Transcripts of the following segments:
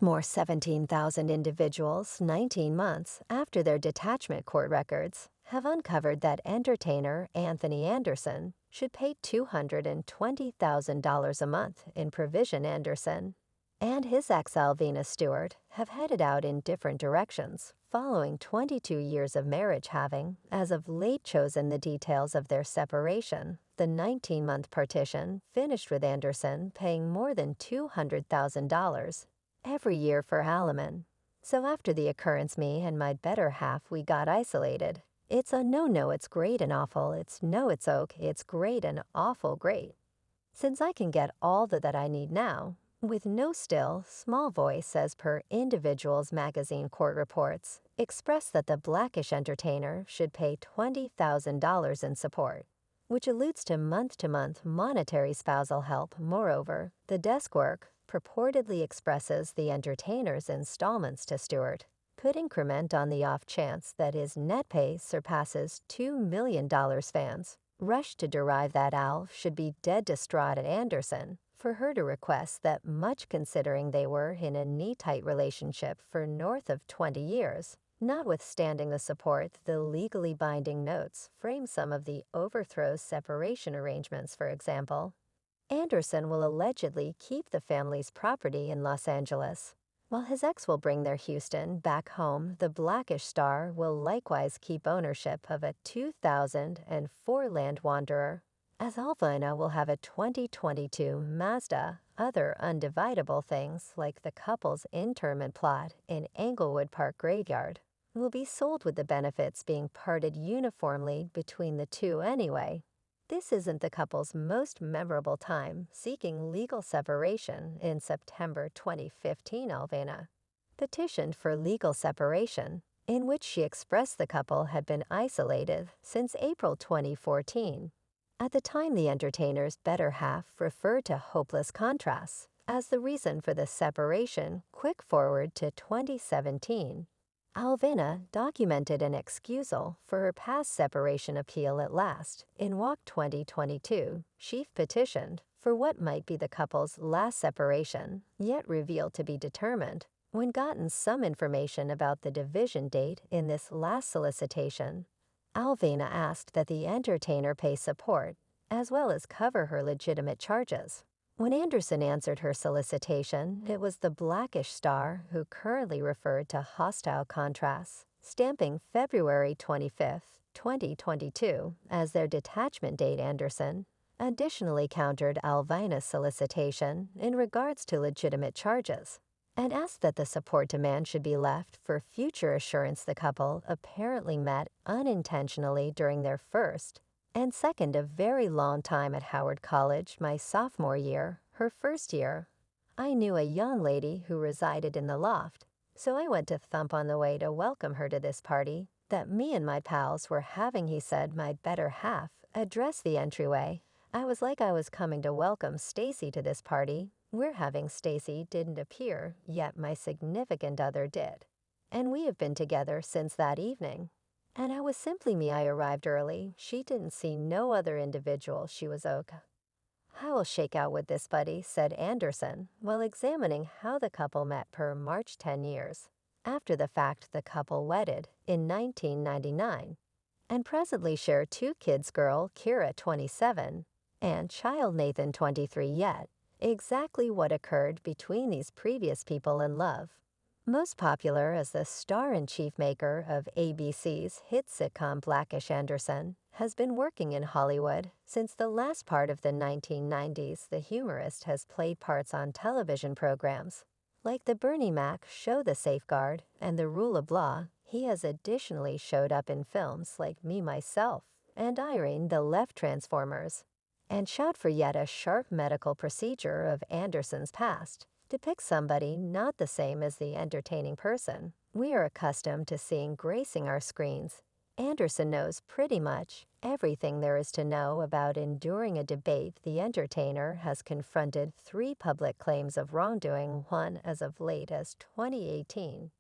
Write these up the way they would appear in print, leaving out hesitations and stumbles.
More 17,000 individuals 19 months after their detachment court records have uncovered that entertainer Anthony Anderson should pay $220,000 a month in provision. Anderson and his ex Alvina Stewart have headed out in different directions following 22 years of marriage, having, as of late, chosen the details of their separation. The 19-month partition finished with Anderson paying more than $200,000 every year for alimony. So after the occurrence, me and my better half, we got isolated. It's a no, it's great and awful. It's no, it's okay, it's great and awful great. Since I can get all that I need now, with no still, small voice, as per Individuals magazine court reports, expressed that the Blackish entertainer should pay $20,000 in support, which alludes to month-to-month monetary spousal help. Moreover, the desk work purportedly expresses the entertainer's installments to Stewart could increment on the off chance that his net pay surpasses $2 million. Fans rushed to derive that Al should be dead distraught at Anderson for her to request that much, considering they were in a knee-tight relationship for north of 20 years. Notwithstanding the support, the legally binding notes frame some of the overthrow separation arrangements. For example, Anderson will allegedly keep the family's property in Los Angeles, while his ex will bring their Houston back home. The Blackish star will likewise keep ownership of a 2004 Land Wanderer, as alvina will have a 2022 Mazda. Other undividable things, like the couple's interment plot in Englewood Park Graveyard, will be sold, with the benefits being parted uniformly between the two anyway. This isn't the couple's most memorable time seeking legal separation. In September 2015, Alvina petitioned for legal separation, in which she expressed the couple had been isolated since April 2014. At the time, the entertainer's better half referred to hopeless contrasts as the reason for the separation. Quick forward to 2017. Alvina documented an excusal for her past separation appeal at last. In Walk 2022, she petitioned for what might be the couple's last separation, yet revealed to be determined. When gotten some information about the division date in this last solicitation, Alvina asked that the entertainer pay support, as well as cover her legitimate charges. When Anderson answered her solicitation, it was the Blackish star who currently referred to hostile contrasts, stamping February 25, 2022, as their detachment date. Anderson additionally countered Alvina's solicitation in regards to legitimate charges, and asked that the support demand should be left for future assurance. The couple apparently met unintentionally during their first and second a very long time at Howard College my sophomore year. Her first year, I knew a young lady who resided in the loft, so I went to thump on the way to welcome her to this party that me and my pals were having. He said my better half addressed the entryway. I was like, I was coming to welcome Stacy to this party we're having. Stacy didn't appear, yet my significant other did, and we have been together since that evening. And I was simply me. I arrived early. She didn't see no other individual. She was okay. I will shake out with this buddy, said Anderson, while examining how the couple met. Per March, 10 years after the fact, the couple wedded in 1999 and presently share two kids, girl Kira 27 and child Nathan 23. Yet exactly what occurred between these previous people in love. Most popular as the star-in-chief maker of ABC's hit sitcom Blackish, Anderson has been working in Hollywood since the last part of the 1990s. The humorist has played parts on television programs like the Bernie Mac show The Safeguard and The Rule of Law. He has additionally showed up in films like Me, Myself, and Irene, The Left Transformers, and Shout for yet a sharp medical procedure of Anderson's past depicts somebody not the same as the entertaining person we are accustomed to seeing gracing our screens. Anderson knows pretty much everything there is to know about enduring a debate. The entertainer has confronted 3 public claims of wrongdoing, one as of late as 2018,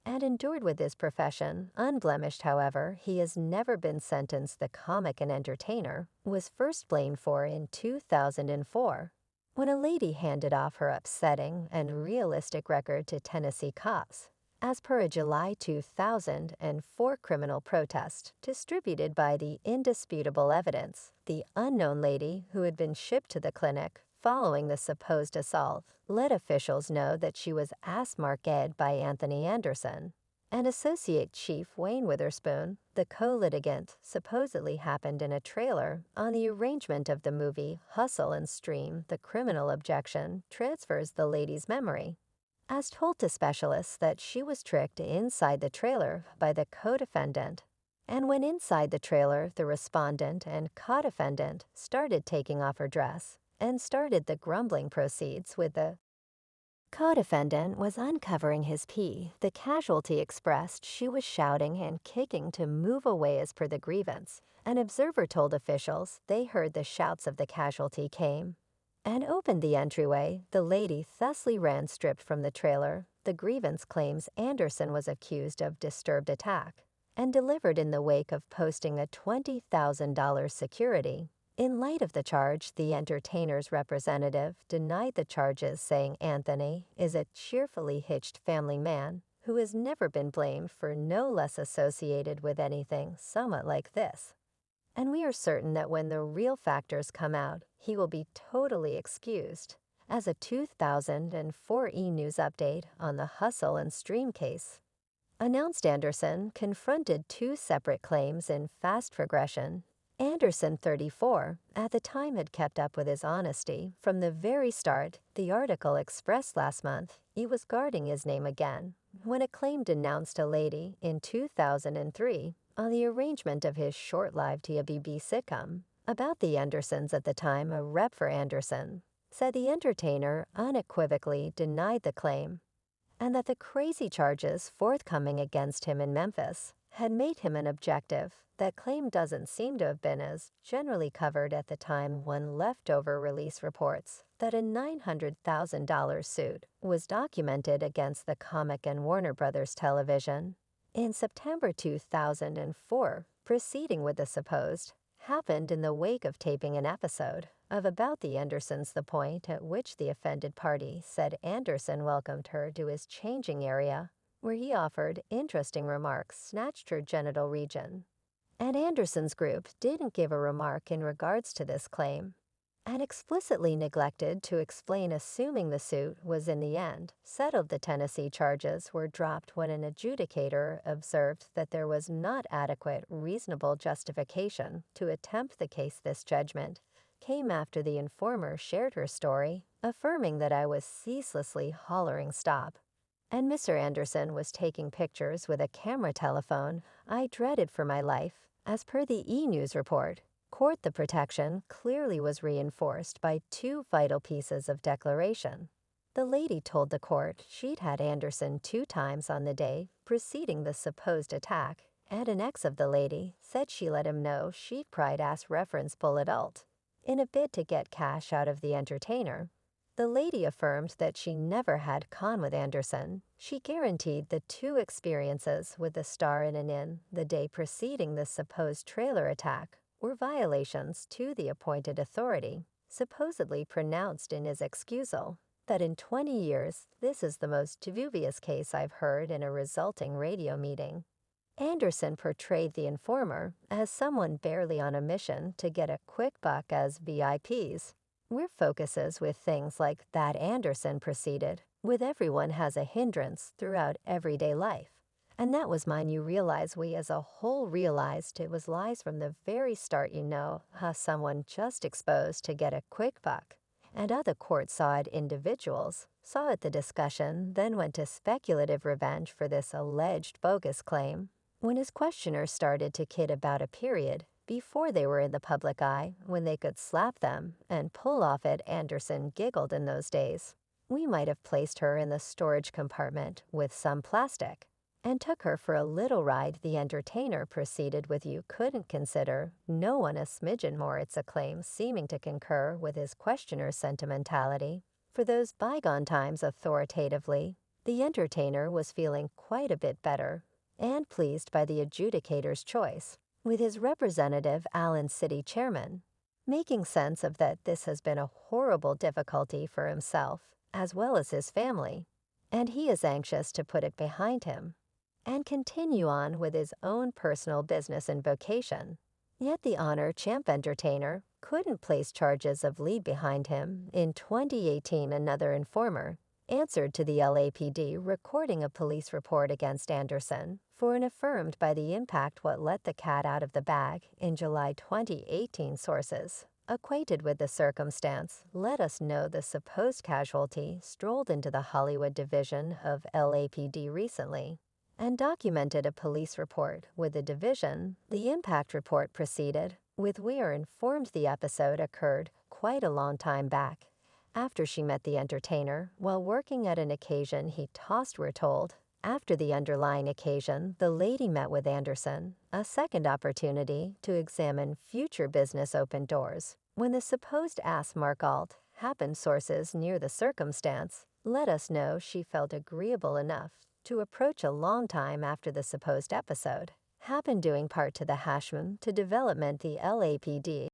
and endured with his profession unblemished. However, he has never been sentenced. The comic and entertainer was first blamed for in 2004 when a lady handed off her upsetting and realistic record to Tennessee cops, as per a July 2004 criminal protest distributed by the Indisputable Evidence. The unknown lady who had been shipped to the clinic following the supposed assault let officials know that she was marques by Anthony Anderson. And Associate Chief Wayne Witherspoon, the co-litigant, supposedly happened in a trailer on the arrangement of the movie Hustle and Stream. The criminal objection transfers the lady's memory, as told to specialists that she was tricked inside the trailer by the co-defendant. And when inside the trailer, the respondent and co-defendant started taking off her dress and started the grumbling proceeds with the co-defendant was uncovering his pee. The casualty expressed she was shouting and kicking to move away as per the grievance. An observer told officials they heard the shouts of the casualty came and opened the entryway. The lady thusly ran stripped from the trailer. The grievance claims Anderson was accused of disturbed attack and delivered in the wake of posting a $20,000 security. In light of the charge, the entertainer's representative denied the charges, saying Anthony is a cheerfully hitched family man who has never been blamed for no less associated with anything somewhat like this. And we are certain that when the real factors come out, he will be totally excused. As a 2004 E-News update on the Hustle and Stream case announced, Anderson confronted two separate claims in fast progression. Anderson, 34, at the time had kept up with his honesty from the very start. The article expressed last month he was guarding his name again when a claim denounced a lady in 2003 on the arrangement of his short-lived TBB sitcom. About the Andersons at the time, a rep for Anderson said the entertainer unequivocally denied the claim and that the crazy charges forthcoming against him in Memphis had made him an objective. That claim doesn't seem to have been as generally covered at the time when leftover release reports that a $900,000 suit was documented against the comic and Warner Brothers Television. In September 2004, proceeding with the supposed happened in the wake of taping an episode of About the Andersons, the point at which the offended party said Anderson welcomed her to his changing area, where he offered interesting remarks, snatched her genital region. And Anderson's group didn't give a remark in regards to this claim, and explicitly neglected to explain, assuming the suit was in the end settled. The Tennessee charges were dropped when an adjudicator observed that there was not adequate reasonable justification to attempt the case. This judgment came after the informer shared her story, affirming that I was ceaselessly hollering stop, and Mr. Anderson was taking pictures with a camera telephone. I dreaded for my life. As per the E-News report, court the protection clearly was reinforced by two vital pieces of declaration. The lady told the court she'd had Anderson 2 times on the day preceding the supposed attack, and an ex of the lady said she let him know she'd cried ass reference bullet alt in a bid to get cash out of the entertainer. The lady affirmed that she never had con with Anderson. She guaranteed the 2 experiences with the star in an inn the day preceding the supposed trailer attack were violations to the appointed authority, supposedly pronounced in his excusal. That in 20 years, this is the most dubious case I've heard in a resulting radio meeting. Anderson portrayed the informer as someone barely on a mission to get a quick buck as VIPs. We're focuses with things like that. Anderson proceeded with everyone has a hindrance throughout everyday life. And that was mine. You realize we as a whole realized it was lies from the very start. You know how someone just exposed to get a quick buck. And other courts saw it, individuals saw it. The discussion then went to speculative revenge for this alleged bogus claim. When his questioner started to kid about a period before they were in the public eye, when they could slap them and pull off it, Anderson giggled. In those days, we might have placed her in the storage compartment with some plastic and took her for a little ride. The entertainer proceeded with, you couldn't consider no one a smidgen more. It's a claim seeming to concur with his questioner's sentimentality for those bygone times. Authoritatively, the entertainer was feeling quite a bit better and pleased by the adjudicator's choice with his representative, Allen City Chairman, making sense of that this has been a horrible difficulty for himself as well as his family, and he is anxious to put it behind him and continue on with his own personal business and vocation. Yet the Honor Champ entertainer couldn't place charges of lead behind him. In 2018, another informer answered to the LAPD recording a police report against Anderson for an affirmed by the impact what let the cat out of the bag in July 2018 sources acquainted with the circumstance let us know the supposed casualty strolled into the Hollywood division of LAPD recently and documented a police report with the division. The impact report proceeded with, "We are informed the episode occurred quite a long time back after she met the entertainer while working at an occasion he tossed, we're told. After the underlying occasion, the lady met with Anderson, a second opportunity to examine future business open doors. When the supposed ass Markalt happened, sources near the circumstance let us know she felt agreeable enough to approach a long time after the supposed episode happened, doing part to the Hashman to development the LAPD